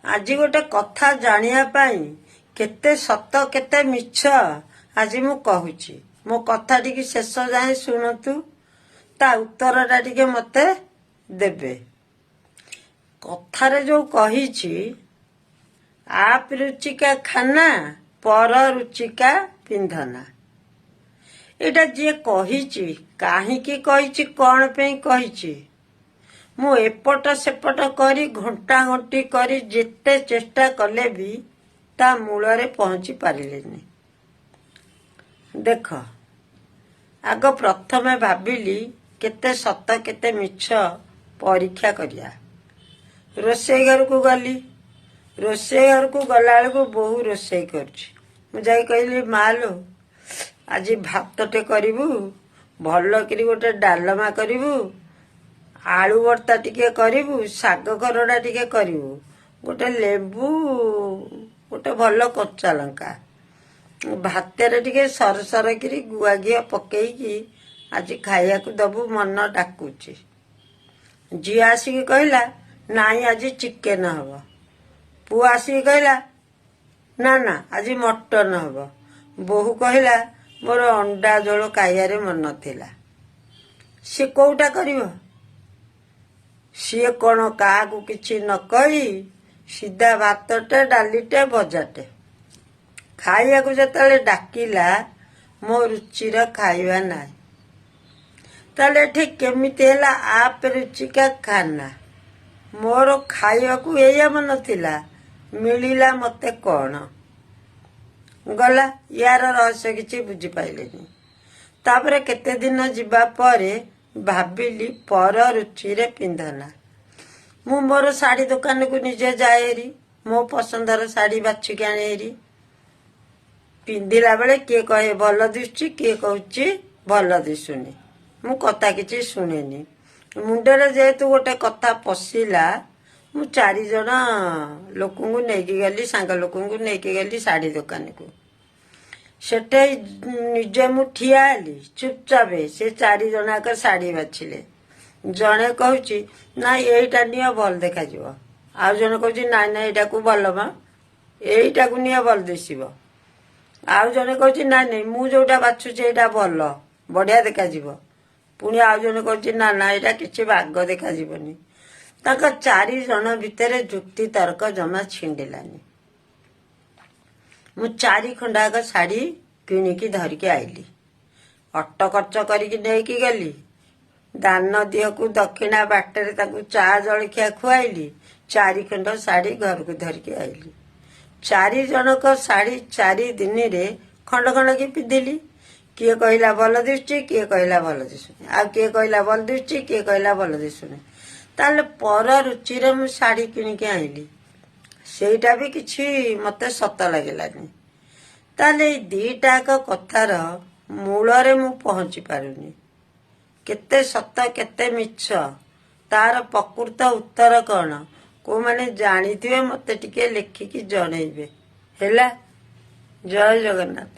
ଆଜି ଗୋଟେ କଥା ଜାଣିବା ପାଇଁ କେତେ ସତ କେତେ ମିଛ ଆଜି ମୁଁ କହୁଛି। ମୋ କଥା ଟିକେ ଶେଷ ଯାଏଁ ଶୁଣନ୍ତୁ, ତା ଉତ୍ତରଟା ଟିକେ ମତେ ଦେବେ। କଥାରେ ଯୋଉ କହିଛି, ଆପ୍ ରୁଚିକା ଖାନା ପର ରୁଚିକା ପିନ୍ଧନା। ଏଇଟା ଯିଏ କହିଛି, କାହିଁକି କହିଛି, କଣ ପାଇଁ କହିଛି, ମୁଁ ଏପଟ ସେପଟ କରି ଘଣ୍ଟା ଘଣ୍ଟି କରି ଯେତେ ଚେଷ୍ଟା କଲେ ବି ତା ମୂଳରେ ପହଞ୍ଚି ପାରିଲିନି। ଦେଖ, ଆଗ ପ୍ରଥମେ ଭାବିଲି କେତେ ସତ କେତେ ମିଛ ପରୀକ୍ଷା କରିବା। ରୋଷେଇ ଘରକୁ ଗଲି। ରୋଷେଇ ଘରକୁ ଗଲାବେଳକୁ ବୋଉ ରୋଷେଇ କରୁଛି। ମୁଁ ଯାଇ କହିଲି, ମା ଲୋ, ଆଜି ଭାତଟେ କରିବୁ, ଭଲ କିରି ଗୋଟେ ଡାଲମା କରିବୁ, ଆଳୁ ଭର୍ତ୍ତା ଟିକେ କରିବୁ, ଶାଗ ଖରଡ଼ା ଟିକେ କରିବୁ, ଗୋଟେ ଲେମ୍ବୁ, ଗୋଟେ ଭଲ କଞ୍ଚା ଲଙ୍କା, ଭାତରେ ଟିକେ ସରସର କିରି ଗୁଆ ଘିଅ ପକେଇକି ଆଜି ଖାଇବାକୁ ଦବୁ, ମନ ଡାକୁଛି। ଝିଅ ଆସିକି କହିଲା, ନାଇଁ ଆଜି ଚିକେନ ହବ। ପୁଅ ଆସିକି କହିଲା, ନା ନା ଆଜି ମଟନ ହବ। ବୋହୂ କହିଲା, ମୋର ଅଣ୍ଡା ଝୋଳ ଖାଇବାରେ ମନ ଥିଲା। ସିଏ କୋଉଟା କରିବ? ସିଏ କଣ କାହାକୁ କିଛି ନ କହି ସିଧା ଭାତଟେ ଡାଲିଟେ ଭଜାଟେ ଖାଇବାକୁ ଯେତେବେଳେ ଡାକିଲା, ମୋ ରୁଚିର ଖାଇବା ନାହିଁ। ତାହେଲେ ଏଠି କେମିତି ହେଲା ଆପ୍ ରୁଚିକା ଖାନା? ମୋର ଖାଇବାକୁ ଏଇଆ ମନ ଥିଲା, ମିଳିଲା ମତେ କଣ? ଗଲା, ୟାର ରହସ୍ୟ କିଛି ବୁଝିପାଇଲିନି। ତାପରେ କେତେ ଦିନ ଯିବା ପରେ ଭାବିଲି ପର ରୁଚିରେ ପିନ୍ଧନା। ମୁଁ ମୋର ଶାଢ଼ୀ ଦୋକାନକୁ ନିଜେ ଯାଏ ହେରି, ମୋ ପସନ୍ଦର ଶାଢ଼ୀ ବାଛିକି ଆଣେ ହେରି। ପିନ୍ଧିଲା ବେଳେ କିଏ କହେ ଭଲ ଦିଶୁଛି, କିଏ କହୁଛି ଭଲ ଦିଶୁନି। ମୁଁ କଥା କିଛି ଶୁଣେନି। ମୁଣ୍ଡରେ ଯେହେତୁ ଗୋଟେ କଥା ପଶିଲା, ମୁଁ 4 ଜଣ ଲୋକଙ୍କୁ ନେଇକି ଗଲି, ସାଙ୍ଗ ଲୋକଙ୍କୁ ନେଇକି ଗଲି ଶାଢ଼ୀ ଦୋକାନକୁ। ସେଠି ନିଜେ ମୁଁ ଠିଆ ହେଲି ଚୁପଚାପ। ସେ 4 ଜଣ ଯାକ ଶାଢ଼ୀ ବାଛିଲେ। ଜଣେ କହୁଛି, ନାଇଁ ଏଇଟା ନିଅ ଭଲ ଦେଖାଯିବ। ଆଉ ଜଣେ କହୁଛି, ନାଇଁ ନାଇଁ ଏଇଟାକୁ ଭଲ ମ, ଏଇଟାକୁ ନିଅ ଭଲ ଦିଶିବ। ଆଉ ଜଣେ କହୁଛି, ନାଇଁ ନାଇଁ ମୁଁ ଯୋଉଟା ବାଛୁଛି ଏଇଟା ଭଲ, ବଢିଆ ଦେଖାଯିବ। ପୁଣି ଆଉ ଜଣେ କହୁଛି, ନା ନା ଏଇଟା କିଛି ବାଗ ଦେଖାଯିବନି। ତାଙ୍କ 4 ଜଣ ଭିତରେ ଯୁକ୍ତି ତର୍କ ଜମା ଛିଣ୍ଡିଲାନି। ମୁଁ 4 ଖଣ୍ଡାକ ଶାଢ଼ୀ କିଣିକି ଧରିକି ଆଇଲି। ଅଟୋ ଖର୍ଚ୍ଚ କରିକି ନେଇକି ଗଲି। ଦାନ ଦିହକୁ ଦକ୍ଷିଣା ବାଟରେ ତାକୁ ଚା ଜଳଖିଆ ଖୁଆଇଲି। 4 ଖଣ୍ଡ ଶାଢ଼ୀ ଘରକୁ ଧରିକି ଆଇଲି। 4 ଜଣଙ୍କ ଶାଢ଼ୀ 4 ଦିନରେ ଖଣ୍ଡ ଖଣ୍ଡ କି ପିନ୍ଧିଲି। କିଏ କହିଲା ଭଲ ଦିଶୁଛି, କିଏ କହିଲା ଭଲ ଦିଶୁନି, ଆଉ କିଏ କହିଲା ଭଲ ଦିଶୁଛି, କିଏ କହିଲା ଭଲ ଦିଶୁନି। ତାହେଲେ ପର ରୁଚିରେ ମୁଁ ଶାଢ଼ୀ କିଣିକି ଆଇଲି, ସେଇଟା ବି କିଛି ମତେ ସତ ଲାଗିଲାନି। ତାହେଲେ ଏଇ ଦିଟାକ କଥାର ମୂଳରେ ମୁଁ ପହଞ୍ଚି ପାରୁନି। କେତେ ସତ କେତେ ମିଛ, ତାର ପ୍ରକୃତ ଉତ୍ତର କଣ? କୋଉମାନେ ଜାଣିଥିବେ ମତେ ଟିକେ ଲେଖିକି ଜଣେଇବେ। ହେଲା, ଜୟ ଜଗନ୍ନାଥ।